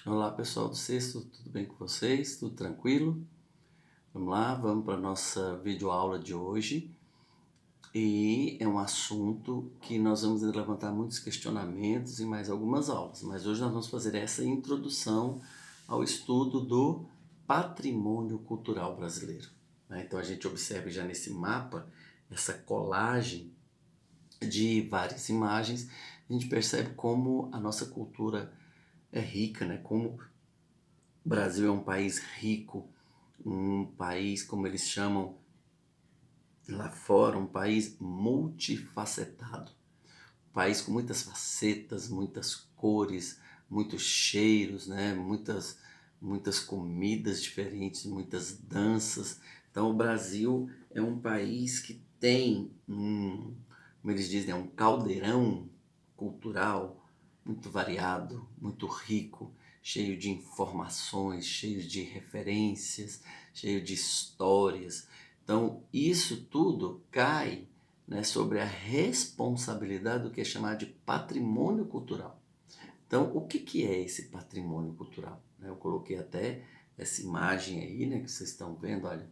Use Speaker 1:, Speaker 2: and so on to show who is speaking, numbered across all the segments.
Speaker 1: Olá pessoal do Sexto, tudo bem com vocês? Tudo tranquilo? Vamos lá, vamos para a nossa videoaula de hoje. E é um assunto que nós vamos levantar muitos questionamentos em mais algumas aulas, mas hoje nós vamos fazer essa introdução ao estudo do patrimônio cultural brasileiro. Então a gente observa já nesse mapa essa colagem de várias imagens, a gente percebe como a nossa cultura é rica, né? Como o Brasil é um país rico, um país, como eles chamam lá fora, um país multifacetado. Um país com muitas facetas, muitas cores, muitos cheiros, né? muitas comidas diferentes, muitas danças. Então o Brasil é um país que tem como eles dizem, um caldeirão cultural muito variado, muito rico, cheio de informações, cheio de referências, cheio de histórias. Então, isso tudo cai, né, sobre a responsabilidade do que é chamado de patrimônio cultural. Então, o que é esse patrimônio cultural? Eu coloquei até essa imagem aí, né, que vocês estão vendo, olha,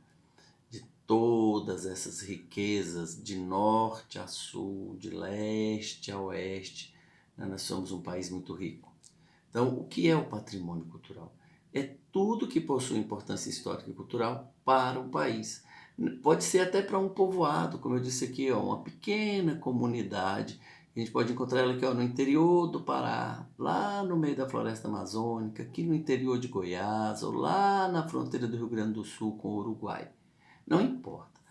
Speaker 1: de todas essas riquezas de norte a sul, de leste a oeste, né? Nós somos um país muito rico. Então, o que é o patrimônio cultural? É tudo que possui importância histórica e cultural para o país. Pode ser até para um povoado, como eu disse aqui, ó, uma pequena comunidade. A gente pode encontrar ela aqui, ó, no interior do Pará, lá no meio da floresta amazônica, aqui no interior de Goiás, ou lá na fronteira do Rio Grande do Sul com o Uruguai. Não importa.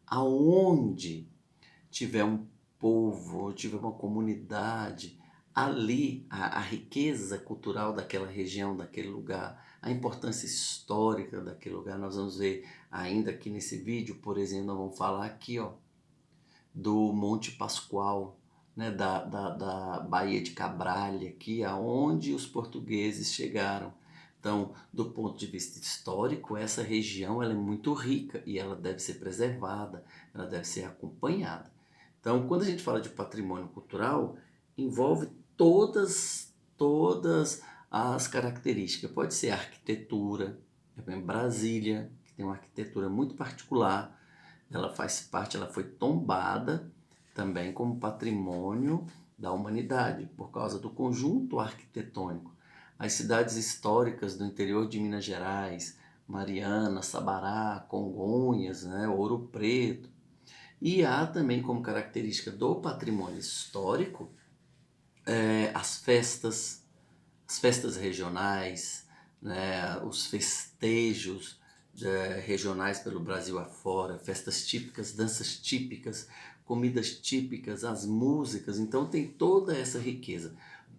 Speaker 1: Aonde tiver um povo, tiver uma comunidade, ali a riqueza cultural daquela região, daquele lugar, a importância histórica daquele lugar, nós vamos ver ainda aqui nesse vídeo, por exemplo, nós vamos falar aqui, ó, do Monte Pascoal, né, da Baía de Cabralha, aqui aonde os portugueses chegaram. Então, do ponto de vista histórico, essa região ela é muito rica e ela deve ser preservada, ela deve ser acompanhada. Então, quando a gente fala de patrimônio cultural, envolve todas as características. Pode ser arquitetura, Brasília, que tem uma arquitetura muito particular, ela faz parte, ela foi tombada também como patrimônio da humanidade por causa do conjunto arquitetônico. As cidades históricas do interior de Minas Gerais, Mariana, Sabará, Congonhas, né, Ouro Preto. E há também como característica do patrimônio histórico as festas regionais, né, os festejos regionais pelo Brasil afora, festas típicas, danças típicas, comidas típicas, as músicas. Então tem toda essa riqueza.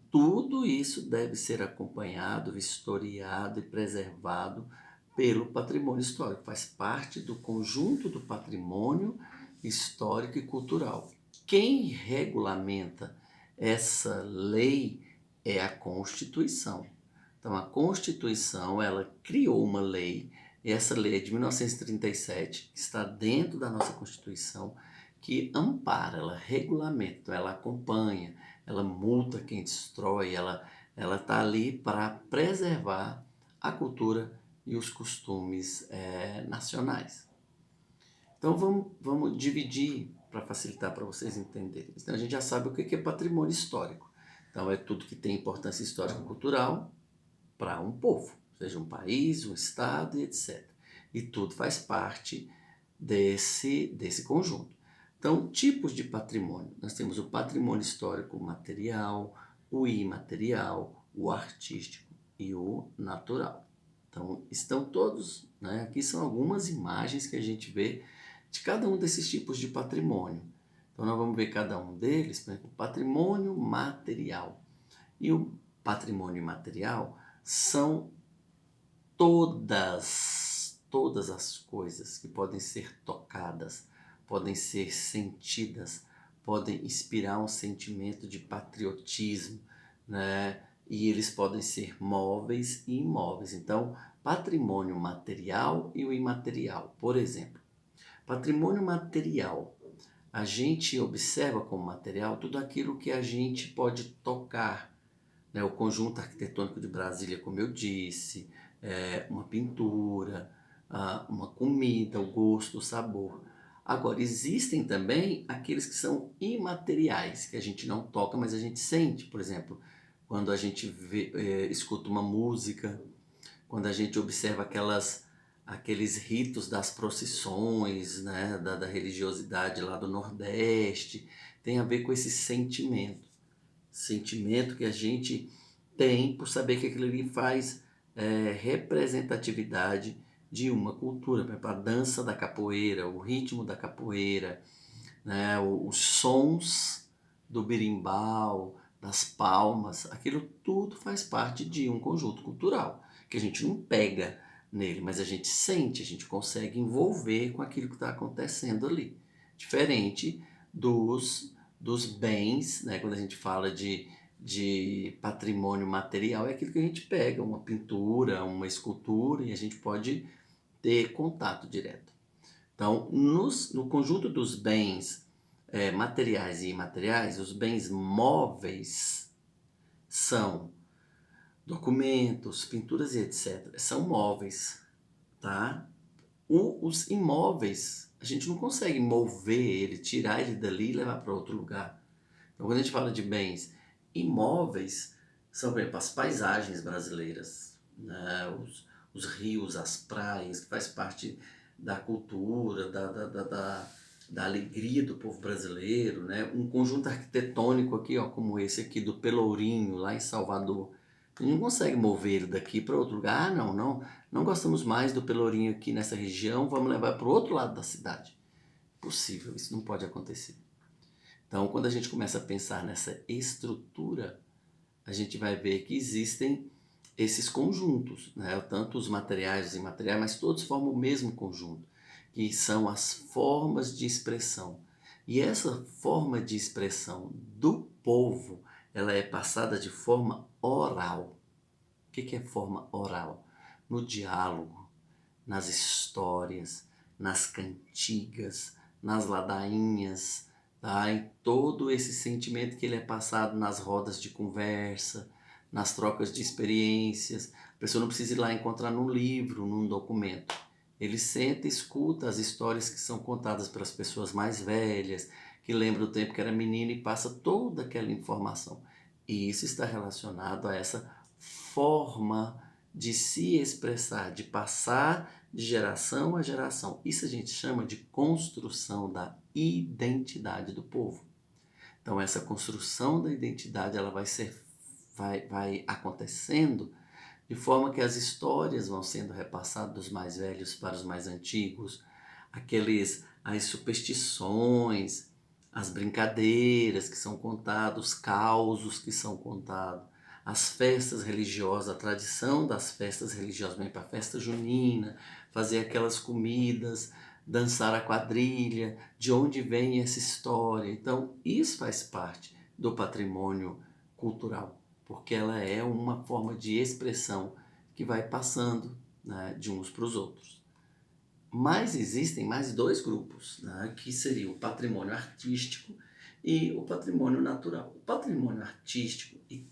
Speaker 1: Tudo isso deve ser acompanhado, historiado e preservado pelo patrimônio histórico. Faz parte do conjunto do patrimônio histórico e cultural. Quem regulamenta essa lei é a Constituição. Então, a Constituição, ela criou uma lei, essa lei é de 1937, que está dentro da nossa Constituição, que ampara, ela regulamenta, ela acompanha, ela multa quem destrói, ela está ali para preservar a cultura e os costumes nacionais. Então vamos dividir para facilitar para vocês entenderem. Então a gente já sabe o que é patrimônio histórico. Então é tudo que tem importância histórica e cultural para um povo, seja um país, um estado e etc. E tudo faz parte desse conjunto. Então, tipos de patrimônio. Nós temos o patrimônio histórico material, o imaterial, o artístico e o natural. Então, estão todos, né? Aqui são algumas imagens que a gente vê de cada um desses tipos de patrimônio. Então, nós vamos ver cada um deles, por exemplo, patrimônio material. E o patrimônio imaterial são todas as coisas que podem ser tocadas, podem ser sentidas, podem inspirar um sentimento de patriotismo, né? E eles podem ser móveis e imóveis. Então, patrimônio material e o imaterial. Por exemplo, patrimônio material. A gente observa como material tudo aquilo que a gente pode tocar, né? O conjunto arquitetônico de Brasília, como eu disse, uma pintura, uma comida, o gosto, o sabor. Agora, existem também aqueles que são imateriais, que a gente não toca, mas a gente sente. Por exemplo, quando a gente escuta uma música, quando a gente observa aqueles ritos das procissões, né, da religiosidade lá do Nordeste, tem a ver com esse sentimento que a gente tem por saber que aquilo ali faz representatividade de uma cultura. Por exemplo, a dança da capoeira, o ritmo da capoeira, né, os sons do berimbau, das palmas, aquilo tudo faz parte de um conjunto cultural, que a gente não pega nele, mas a gente sente, a gente consegue envolver com aquilo que está acontecendo ali. Diferente dos bens, né, quando a gente fala de patrimônio material, é aquilo que a gente pega, uma pintura, uma escultura, e a gente pode ter contato direto. Então, no conjunto dos bens materiais e imateriais, os bens móveis são documentos, pinturas e etc. São móveis, tá? Os imóveis, a gente não consegue mover ele, tirar ele dali e levar para outro lugar. Então, quando a gente fala de bens imóveis, são, por exemplo, as paisagens brasileiras, né? Os rios, as praias, que faz parte da cultura, da alegria do povo brasileiro, né? Um conjunto arquitetônico aqui, ó, como esse aqui do Pelourinho, lá em Salvador. A gente não consegue mover ele daqui para outro lugar. Ah, não gostamos mais do Pelourinho aqui nessa região, vamos levar para o outro lado da cidade. Impossível, isso não pode acontecer. Então, quando a gente começa a pensar nessa estrutura, a gente vai ver que existem esses conjuntos, né? Tanto os materiais, os imateriais, mas todos formam o mesmo conjunto, que são as formas de expressão. E essa forma de expressão do povo, ela é passada de forma oral. O que é forma oral? No diálogo, nas histórias, nas cantigas, nas ladainhas, tá? Em todo esse sentimento que ele é passado nas rodas de conversa, nas trocas de experiências. A pessoa não precisa ir lá encontrar num livro, num documento. Ele senta e escuta as histórias que são contadas pelas pessoas mais velhas, que lembram do tempo que era menino e passa toda aquela informação. E isso está relacionado a essa forma de se expressar, de passar de geração a geração. Isso a gente chama de construção da identidade do povo. Então essa construção da identidade ela vai acontecendo de forma que as histórias vão sendo repassadas dos mais velhos para os mais antigos, as superstições, as brincadeiras que são contadas, os causos que são contados, as festas religiosas, a tradição das festas religiosas, vem para a festa junina, fazer aquelas comidas, dançar a quadrilha, de onde vem essa história. Então, isso faz parte do patrimônio cultural, porque ela é uma forma de expressão que vai passando, né, de uns para os outros. Mas existem mais dois grupos, né, que seria o patrimônio artístico e o patrimônio natural. O patrimônio artístico e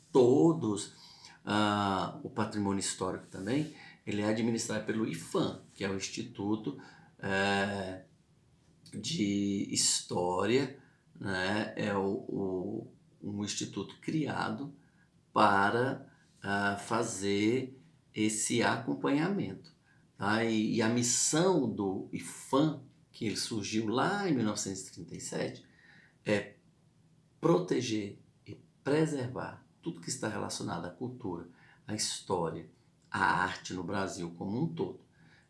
Speaker 1: o patrimônio histórico também, ele é administrado pelo IPHAN, que é o Instituto de História, né, um instituto criado para fazer esse acompanhamento. Tá? E a missão do IPHAN, que ele surgiu lá em 1937, é proteger e preservar tudo que está relacionado à cultura, à história, à arte no Brasil como um todo.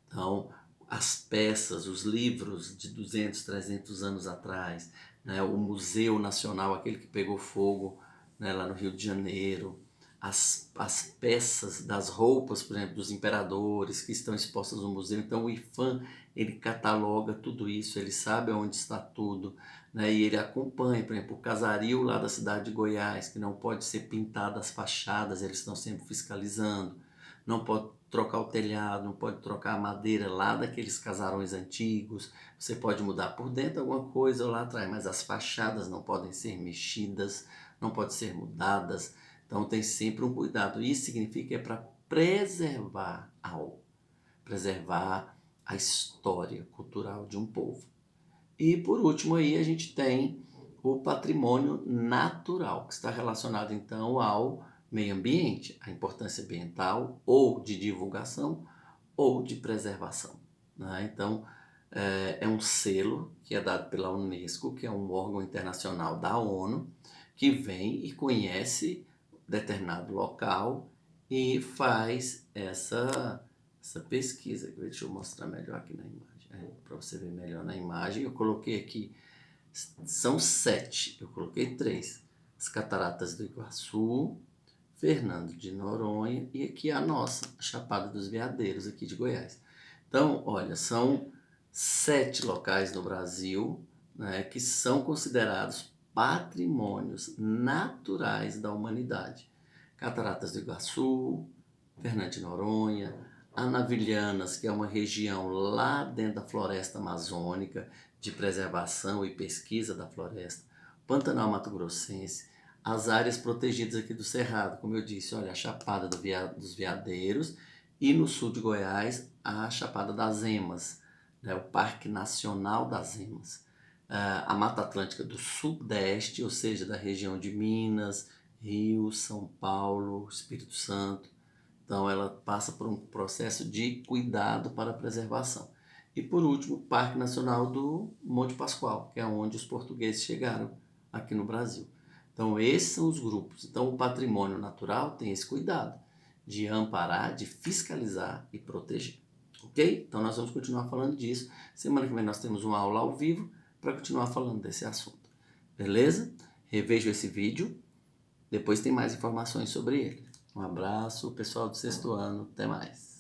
Speaker 1: Então, as peças, os livros de 200, 300 anos atrás, né, o Museu Nacional, aquele que pegou fogo, né, lá no Rio de Janeiro, as peças das roupas, por exemplo, dos imperadores que estão expostas no museu. Então o IPHAN, ele cataloga tudo isso, ele sabe onde está tudo, né, e ele acompanha, por exemplo, o casaril lá da cidade de Goiás, que não pode ser pintado as fachadas, eles estão sempre fiscalizando, não pode trocar o telhado, não pode trocar a madeira lá daqueles casarões antigos, você pode mudar por dentro alguma coisa lá atrás, mas as fachadas não podem ser mexidas, não podem ser mudadas. Então tem sempre um cuidado. Isso significa que é para preservar algo, preservar a história cultural de um povo. E por último aí a gente tem o patrimônio natural, que está relacionado então ao meio ambiente, a importância ambiental ou de divulgação ou de preservação, né? Então é um selo que é dado pela Unesco, que é um órgão internacional da ONU, que vem e conhece determinado local e faz essa pesquisa. Deixa eu mostrar melhor aqui na imagem, para você ver melhor na imagem. Eu coloquei aqui, são 7, eu coloquei 3. As Cataratas do Iguaçu, Fernando de Noronha e aqui a nossa, a Chapada dos Veadeiros, aqui de Goiás. Então, olha, são 7 locais no Brasil, né, que são considerados patrimônios naturais da humanidade. Cataratas do Iguaçu, Fernando de Noronha, Anavilhanas, que é uma região lá dentro da floresta amazônica, de preservação e pesquisa da floresta, Pantanal Mato Grossense, as áreas protegidas aqui do Cerrado, como eu disse, olha, a Chapada dos Veadeiros e no sul de Goiás, a Chapada das Emas, né, o Parque Nacional das Emas. A Mata Atlântica do Sudeste, ou seja, da região de Minas, Rio, São Paulo, Espírito Santo. Então ela passa por um processo de cuidado para a preservação. E por último, o Parque Nacional do Monte Pascoal, que é onde os portugueses chegaram aqui no Brasil. Então esses são os grupos. Então o patrimônio natural tem esse cuidado de amparar, de fiscalizar e proteger. Ok? Então nós vamos continuar falando disso. Semana que vem nós temos uma aula ao vivo para continuar falando desse assunto. Beleza? Reveja esse vídeo. Depois tem mais informações sobre ele. Um abraço, pessoal do 6º ano. Até mais.